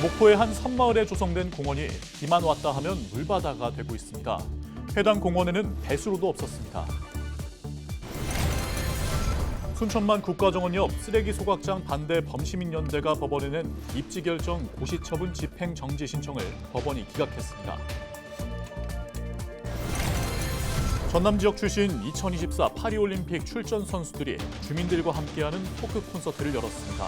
목포의 한 섬마을에 조성된 공원이 비만 왔다 하면 물바다가 되고 있습니다. 해당 공원에는 배수로도 없었습니다. 순천만 국가정원 옆 쓰레기 소각장 반대 범시민연대가 법원에 낸 입지 결정 고시처분 집행 정지 신청을 법원이 기각했습니다. 전남 지역 출신 2024 파리올림픽 출전 선수들이 주민들과 함께하는 토크 콘서트를 열었습니다.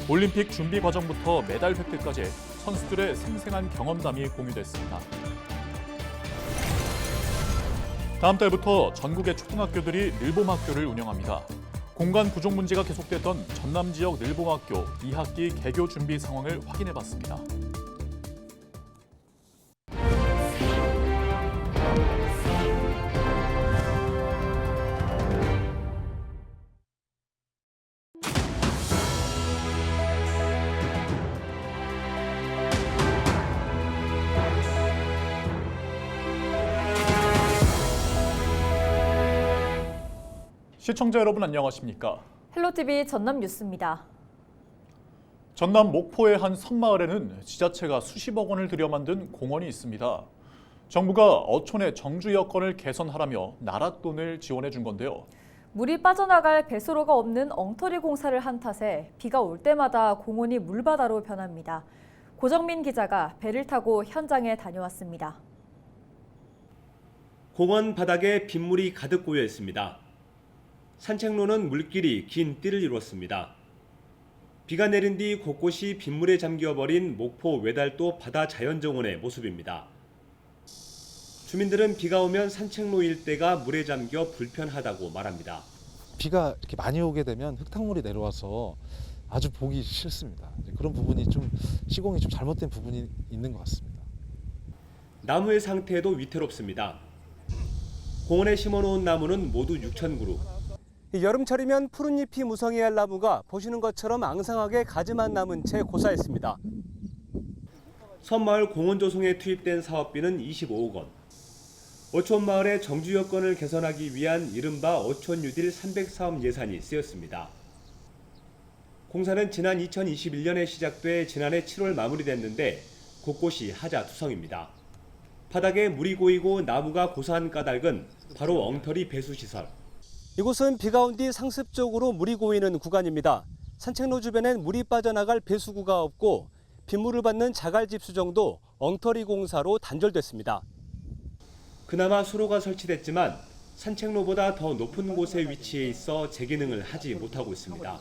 올림픽 준비 과정부터 메달 획득까지 선수들의 생생한 경험담이 공유됐습니다. 다음 달부터 전국의 초등학교들이 늘봄학교를 운영합니다. 공간 부족 문제가 계속됐던 전남 지역 늘봄학교 2학기 개교 준비 상황을 확인해봤습니다. 시청자 여러분 안녕하십니까? 헬로티비 전남 뉴스입니다. 전남 목포의 한 섬마을에는 지자체가 수십억 원을 들여 만든 공원이 있습니다. 정부가 어촌의 정주 여건을 개선하라며 나라 돈을 지원해 준 건데요. 물이 빠져나갈 배수로가 없는 엉터리 공사를 한 탓에 비가 올 때마다 공원이 물바다로 변합니다. 고정민 기자가 배를 타고 현장에 다녀왔습니다. 공원 바닥에 빗물이 가득 고여 있습니다. 산책로는 물길이 긴 띠를 이뤘습니다. 비가 내린 뒤 곳곳이 빗물에 잠겨버린 목포 외달도 바다 자연정원의 모습입니다. 주민들은 비가 오면 산책로 일대가 물에 잠겨 불편하다고 말합니다. 비가 이렇게 많이 오게 되면 흙탕물이 내려와서 아주 보기 싫습니다. 그런 부분이 좀 시공이 좀 잘못된 부분이 있는 것 같습니다. 나무의 상태도 위태롭습니다. 공원에 심어놓은 나무는 모두 6,000그루. 여름철이면 푸른 잎이 무성해야 할 나무가 보시는 것처럼 앙상하게 가지만 남은 채 고사했습니다. 섬마을 공원 조성에 투입된 사업비는 25억 원. 어촌 마을의 정주 여건을 개선하기 위한 이른바 어촌 뉴딜 300사업 예산이 쓰였습니다. 공사는 지난 2021년에 시작돼 지난해 7월 마무리됐는데 곳곳이 하자투성입니다. 바닥에 물이 고이고 나무가 고사한 까닭은 바로 엉터리 배수시설. 이곳은 비가 온 뒤 상습적으로 물이 고이는 구간입니다. 산책로 주변엔 물이 빠져나갈 배수구가 없고 빗물을 받는 자갈집 수정도 엉터리 공사로 단절됐습니다. 그나마 수로가 설치됐지만 산책로보다 더 높은 곳에 위치해 있어 재기능을 하지 못하고 있습니다.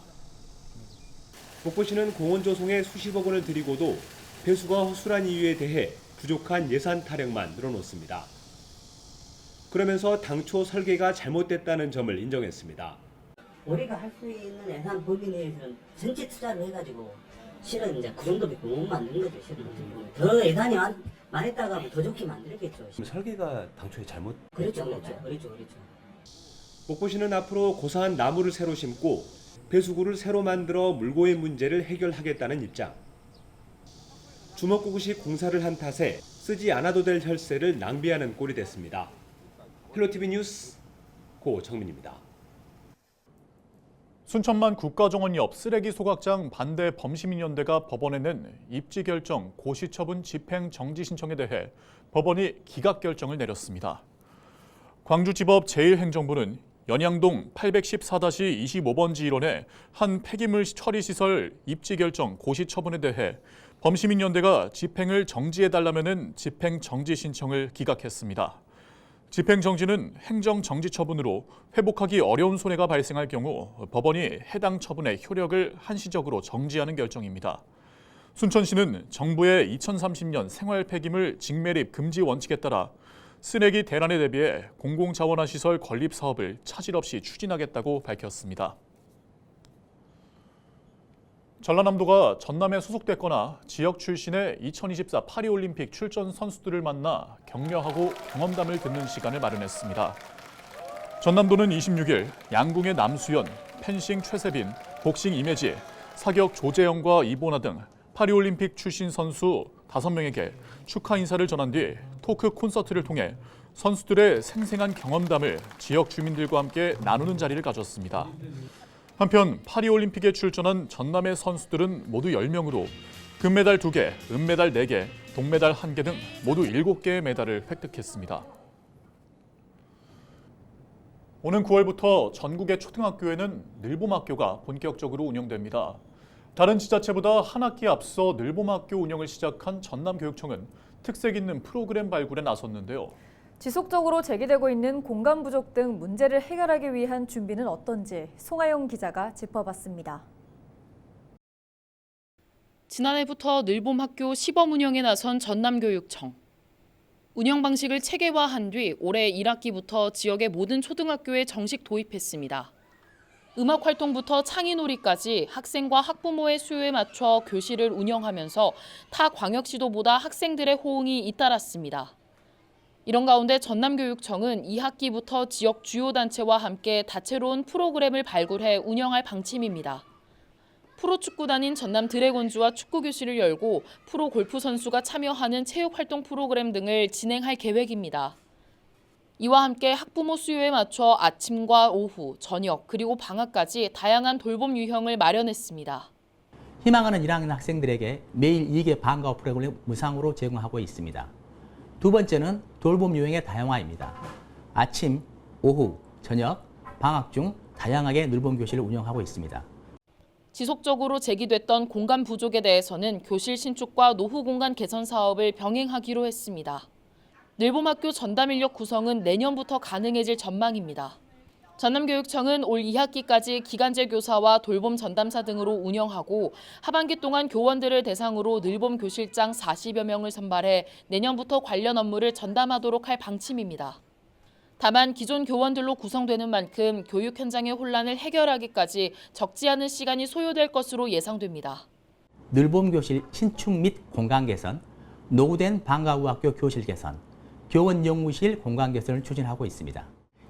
목포시는 공원 조성에 수십억 원을 들이고도 배수가 허술한 이유에 대해 부족한 예산 타령만 늘어놓습니다. 그러면서 당초 설계가 잘못됐다는 점을 인정했습니다. 우리가 할 수 있는 예산 범위 내에서는 전체 투자를 해가지고 실은 이제 그 정도밖에 못 만드는 거죠. 실은 더 예산이 많았다가 하면 더 좋게 만들었겠죠. 설계가 당초에 잘못. 그렇죠. 목포시는 앞으로 고사한 나무를 새로 심고 배수구를 새로 만들어 물고의 문제를 해결하겠다는 입장. 주먹구구식 공사를 한 탓에 쓰지 않아도 될 혈세를 낭비하는 꼴이 됐습니다. 헬로티비 뉴스 고정민입니다. 순천만 국가정원 옆 쓰레기 소각장 반대 범시민연대가 법원에 낸 입지 결정 고시처분 집행 정지 신청에 대해 법원이 기각 결정을 내렸습니다. 광주지법 제1행정부는 연양동 814-25번지 1원의 한 폐기물 처리시설 입지 결정 고시처분에 대해 범시민연대가 집행을 정지해달라는 집행 정지 신청을 기각했습니다. 집행정지는 행정정지 처분으로 회복하기 어려운 손해가 발생할 경우 법원이 해당 처분의 효력을 한시적으로 정지하는 결정입니다. 순천시는 정부의 2030년 생활 폐기물 직매립 금지 원칙에 따라 쓰레기 대란에 대비해 공공자원화 시설 건립 사업을 차질 없이 추진하겠다고 밝혔습니다. 전라남도가 전남에 소속됐거나 지역 출신의 2024 파리올림픽 출전 선수들을 만나 격려하고 경험담을 듣는 시간을 마련했습니다. 전남도는 26일 양궁의 남수연, 펜싱 최세빈, 복싱 이매지, 사격 조재영과 이보나 등 파리올림픽 출신 선수 5명에게 축하 인사를 전한 뒤 토크 콘서트를 통해 선수들의 생생한 경험담을 지역 주민들과 함께 나누는 자리를 가졌습니다. 한편 파리올림픽에 출전한 전남의 선수들은 모두 10명으로 금메달 2개, 은메달 4개, 동메달 1개 등 모두 7개의 메달을 획득했습니다. 오는 9월부터 전국의 초등학교에는 늘봄학교가 본격적으로 운영됩니다. 다른 지자체보다 한 학기 앞서 늘봄학교 운영을 시작한 전남교육청은 특색 있는 프로그램 발굴에 나섰는데요. 지속적으로 제기되고 있는 공간 부족 등 문제를 해결하기 위한 준비는 어떤지 송하영 기자가 짚어봤습니다. 지난해부터 늘봄학교 시범 운영에 나선 전남교육청. 운영 방식을 체계화한 뒤 올해 1학기부터 지역의 모든 초등학교에 정식 도입했습니다. 음악 활동부터 창의놀이까지 학생과 학부모의 수요에 맞춰 교실을 운영하면서 타 광역시도보다 학생들의 호응이 잇따랐습니다. 이런 가운데 전남교육청은 2학기부터 지역 주요 단체와 함께 다채로운 프로그램을 발굴해 운영할 방침입니다. 프로축구단인 전남 드래곤즈와 축구교실을 열고 프로골프 선수가 참여하는 체육활동 프로그램 등을 진행할 계획입니다. 이와 함께 학부모 수요에 맞춰 아침과 오후, 저녁, 그리고 방학까지 다양한 돌봄 유형을 마련했습니다. 희망하는 1학년 학생들에게 매일 2개 방과후 프로그램을 무상으로 제공하고 있습니다. 두 번째는 돌봄 유형의 다양화입니다. 아침, 오후, 저녁, 방학 중 다양하게 늘봄 교실을 운영하고 있습니다. 지속적으로 제기됐던 공간 부족에 대해서는 교실 신축과 노후 공간 개선 사업을 병행하기로 했습니다. 늘봄학교 전담 인력 구성은 내년부터 가능해질 전망입니다. 전남교육청은 올 2학기까지 기간제 교사와 돌봄 전담사 등으로 운영하고 하반기 동안 교원들을 대상으로 늘봄 교실장 40여 명을 선발해 내년부터 관련 업무를 전담하도록 할 방침입니다. 다만 기존 교원들로 구성되는 만큼 교육 현장의 혼란을 해결하기까지 적지 않은 시간이 소요될 것으로 예상됩니다. 늘봄 교실 신축 및 공간 개선, 노후된 방과후 학교 교실 개선, 교원 연구실 공간 개선을 추진하고 있습니다.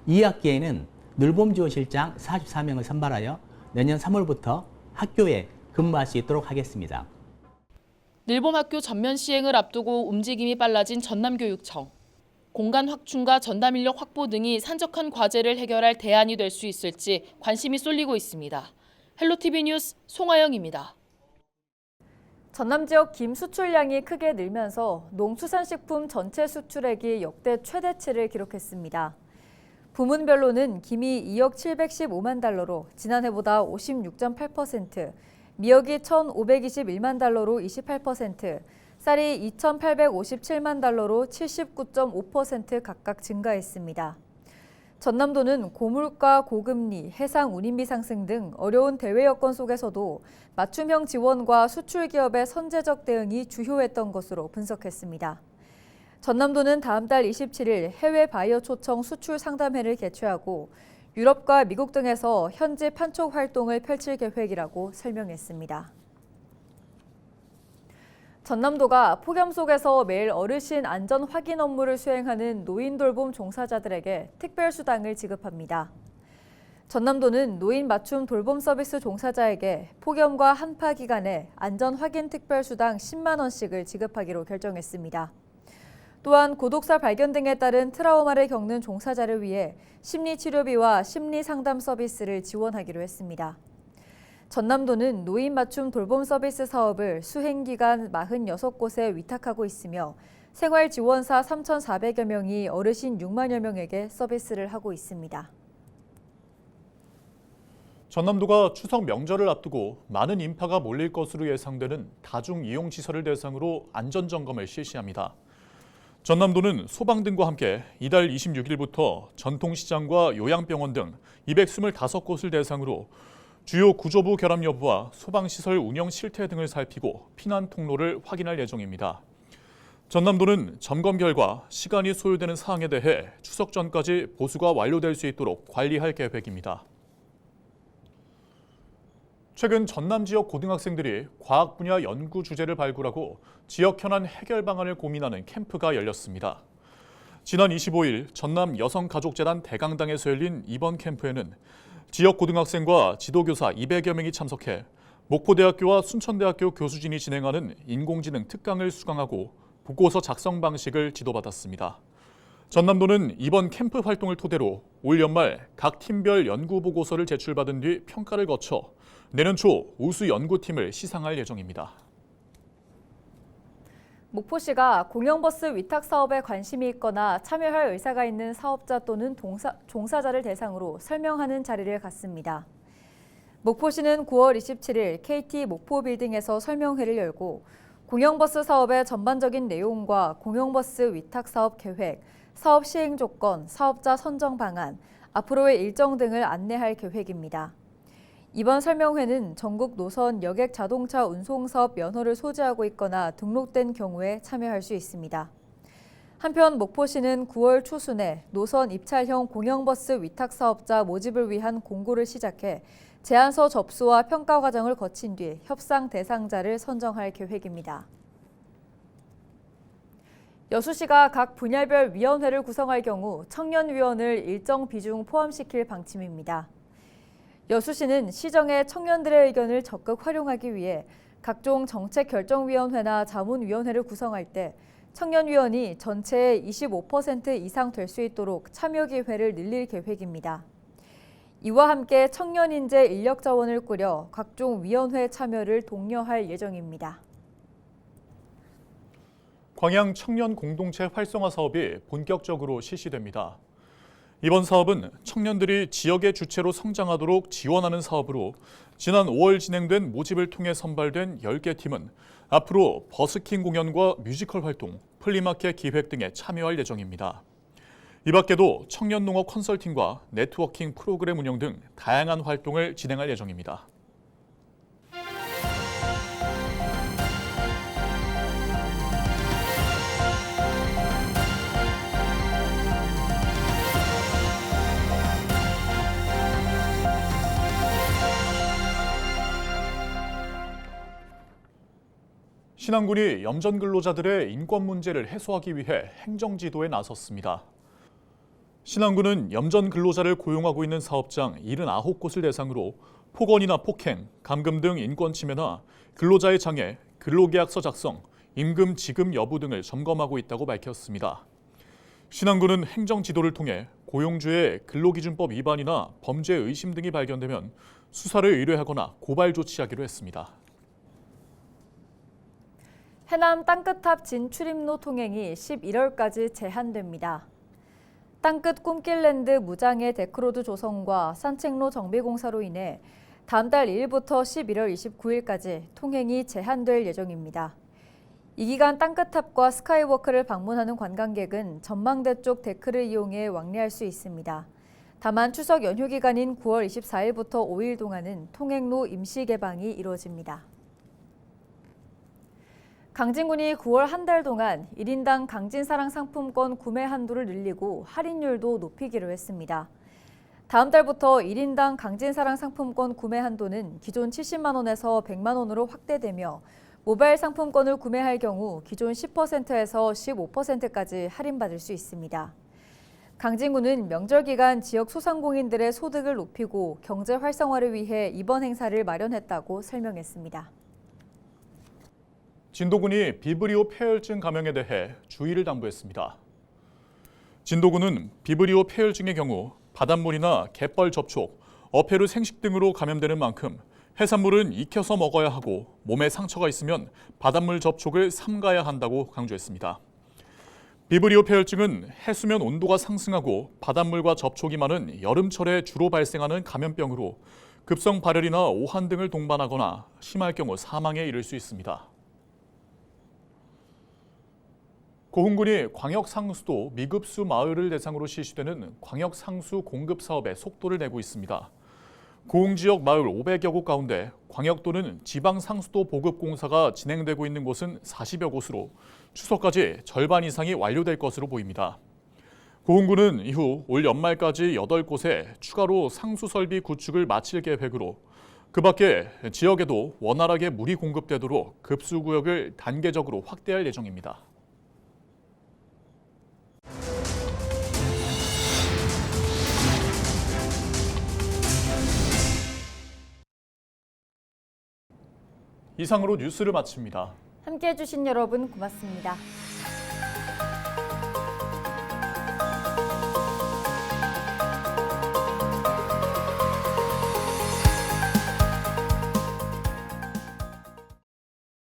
2학기에는 늘봄 교실장 44명을 선발하여 내년 3월부터 학교에 근무할 수 있도록 하겠습니다. 늘봄학교 전면 시행을 앞두고 움직임이 빨라진 전남교육청. 공간 확충과 전담 인력 확보 등이 산적한 과제를 해결할 대안이 될 수 있을지 관심이 쏠리고 있습니다. 헬로티비 뉴스 송하영입니다. 전남 지역 김 수출량이 크게 늘면서 농수산식품 전체 수출액이 역대 최대치를 기록했습니다. 부문별로는 김이 2억 715만 달러로 지난해보다 56.8%, 미역이 1,521만 달러로 28%, 쌀이 2,857만 달러로 79.5% 각각 증가했습니다. 전남도는 고물가, 고금리, 해상 운임비 상승 등 어려운 대외 여건 속에서도 맞춤형 지원과 수출 기업의 선제적 대응이 주요했던 것으로 분석했습니다. 전남도는 다음 달 27일 해외 바이어 초청 수출 상담회를 개최하고 유럽과 미국 등에서 현지 판촉 활동을 펼칠 계획이라고 설명했습니다. 전남도가 폭염 속에서 매일 어르신 안전 확인 업무를 수행하는 노인 돌봄 종사자들에게 특별수당을 지급합니다. 전남도는 노인 맞춤 돌봄 서비스 종사자에게 폭염과 한파 기간에 안전 확인 특별수당 10만 원씩을 지급하기로 결정했습니다. 또한 고독사 발견 등에 따른 트라우마를 겪는 종사자를 위해 심리치료비와 심리상담 서비스를 지원하기로 했습니다. 전남도는 노인 맞춤 돌봄 서비스 사업을 수행기간 46곳에 위탁하고 있으며 생활지원사 3,400여 명이 어르신 6만여 명에게 서비스를 하고 있습니다. 전남도가 추석 명절을 앞두고 많은 인파가 몰릴 것으로 예상되는 다중이용시설을 대상으로 안전점검을 실시합니다. 전남도는 소방등과 함께 이달 26일부터 전통시장과 요양병원 등 225곳을 대상으로 주요 구조부 결함 여부와 소방시설 운영 실태 등을 살피고 피난 통로를 확인할 예정입니다. 전남도는 점검 결과 시간이 소요되는 사항에 대해 추석 전까지 보수가 완료될 수 있도록 관리할 계획입니다. 최근 전남 지역 고등학생들이 과학 분야 연구 주제를 발굴하고 지역 현안 해결 방안을 고민하는 캠프가 열렸습니다. 지난 25일 전남 여성가족재단 대강당에서 열린 이번 캠프에는 지역 고등학생과 지도교사 200여 명이 참석해 목포대학교와 순천대학교 교수진이 진행하는 인공지능 특강을 수강하고 보고서 작성 방식을 지도받았습니다. 전남도는 이번 캠프 활동을 토대로 올 연말 각 팀별 연구 보고서를 제출받은 뒤 평가를 거쳐 내년 초 우수 연구팀을 시상할 예정입니다. 목포시가 공영버스 위탁 사업에 관심이 있거나 참여할 의사가 있는 사업자 또는 종사자를 대상으로 설명하는 자리를 갖습니다. 목포시는 9월 27일 KT 목포빌딩에서 설명회를 열고 공영버스 사업의 전반적인 내용과 공영버스 위탁 사업 계획, 사업 시행 조건, 사업자 선정 방안, 앞으로의 일정 등을 안내할 계획입니다. 이번 설명회는 전국 노선 여객 자동차 운송 사업 면허를 소지하고 있거나 등록된 경우에 참여할 수 있습니다. 한편 목포시는 9월 초순에 노선 입찰형 공영버스 위탁 사업자 모집을 위한 공고를 시작해 제안서 접수와 평가 과정을 거친 뒤 협상 대상자를 선정할 계획입니다. 여수시가 각 분야별 위원회를 구성할 경우 청년위원을 일정 비중 포함시킬 방침입니다. 여수시는 시정의 청년들의 의견을 적극 활용하기 위해 각종 정책결정위원회나 자문위원회를 구성할 때 청년위원이 전체의 25% 이상 될 수 있도록 참여 기회를 늘릴 계획입니다. 이와 함께 청년인재 인력자원을 꾸려 각종 위원회 참여를 독려할 예정입니다. 광양 청년 공동체 활성화 사업이 본격적으로 실시됩니다. 이번 사업은 청년들이 지역의 주체로 성장하도록 지원하는 사업으로 지난 5월 진행된 모집을 통해 선발된 10개 팀은 앞으로 버스킹 공연과 뮤지컬 활동, 플리마켓 기획 등에 참여할 예정입니다. 이 밖에도 청년 농업 컨설팅과 네트워킹 프로그램 운영 등 다양한 활동을 진행할 예정입니다. 신안군이 염전 근로자들의 인권 문제를 해소하기 위해 행정지도에 나섰습니다. 신안군은 염전 근로자를 고용하고 있는 사업장 79곳을 대상으로 폭언이나 폭행, 감금 등 인권 침해나 근로자의 장애, 근로계약서 작성, 임금 지급 여부 등을 점검하고 있다고 밝혔습니다. 신안군은 행정지도를 통해 고용주의 근로기준법 위반이나 범죄 의심 등이 발견되면 수사를 의뢰하거나 고발 조치하기로 했습니다. 해남 땅끝탑 진출입로 통행이 11월까지 제한됩니다. 땅끝 꿈길랜드 무장의 데크로드 조성과 산책로 정비 공사로 인해 다음 달 2일부터 11월 29일까지 통행이 제한될 예정입니다. 이 기간 땅끝탑과 스카이워크를 방문하는 관광객은 전망대 쪽 데크를 이용해 왕래할 수 있습니다. 다만 추석 연휴 기간인 9월 24일부터 5일 동안은 통행로 임시 개방이 이루어집니다. 강진군이 9월 한 달 동안 1인당 강진사랑 상품권 구매 한도를 늘리고 할인율도 높이기로 했습니다. 다음 달부터 1인당 강진사랑 상품권 구매 한도는 기존 70만 원에서 100만 원으로 확대되며 모바일 상품권을 구매할 경우 기존 10%에서 15%까지 할인받을 수 있습니다. 강진군은 명절 기간 지역 소상공인들의 소득을 높이고 경제 활성화를 위해 이번 행사를 마련했다고 설명했습니다. 진도군이 비브리오 폐혈증 감염에 대해 주의를 당부했습니다. 진도군은 비브리오 폐혈증의 경우 바닷물이나 갯벌 접촉, 어패류 생식 등으로 감염되는 만큼 해산물은 익혀서 먹어야 하고 몸에 상처가 있으면 바닷물 접촉을 삼가야 한다고 강조했습니다. 비브리오 폐혈증은 해수면 온도가 상승하고 바닷물과 접촉이 많은 여름철에 주로 발생하는 감염병으로 급성 발열이나 오한 등을 동반하거나 심할 경우 사망에 이를 수 있습니다. 고흥군이 광역상수도 미급수 마을을 대상으로 실시되는 광역상수 공급 사업에 속도를 내고 있습니다. 고흥 지역 마을 500여 곳 가운데 광역도는 지방상수도 보급 공사가 진행되고 있는 곳은 40여 곳으로 추석까지 절반 이상이 완료될 것으로 보입니다. 고흥군은 이후 올 연말까지 8곳에 추가로 상수 설비 구축을 마칠 계획으로 그 밖에 지역에도 원활하게 물이 공급되도록 급수구역을 단계적으로 확대할 예정입니다. 이상으로 뉴스를 마칩니다. 함께해 주신 여러분 고맙습니다.